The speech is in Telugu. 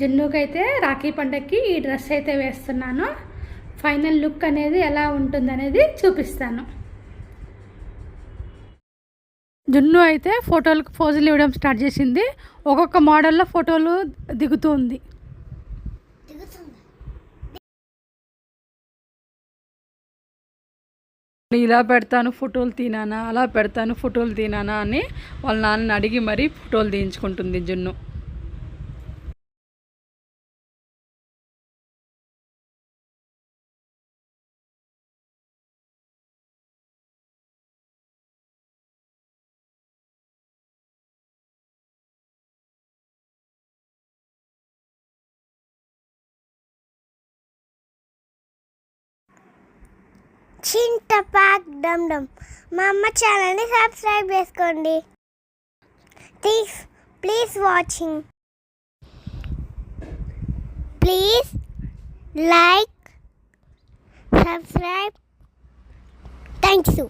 జున్నుకి అయితే రాఖీ పండగకి ఈ డ్రెస్ అయితే వేస్తున్నాను. ఫైనల్ లుక్ అనేది ఎలా ఉంటుందనేది చూపిస్తాను. జున్ను అయితే ఫోటోలకు పోజులు ఇవ్వడం స్టార్ట్ చేసింది. ఒక్కొక్క మోడల్లో ఫోటోలు దిగుతుంది. ఇలా పెడతాను ఫోటోలు తీనానా, అలా పెడతాను ఫోటోలు తీనానా అని వాళ్ళ నాన్నని అడిగి మరీ ఫోటోలు తీయించుకుంటుంది జున్ను. చింతపాక్ డమ్ డమ్ మా అమ్మ ఛానల్ని సబ్స్క్రైబ్ చేసుకోండి. Please watching, please like, subscribe. Thank you.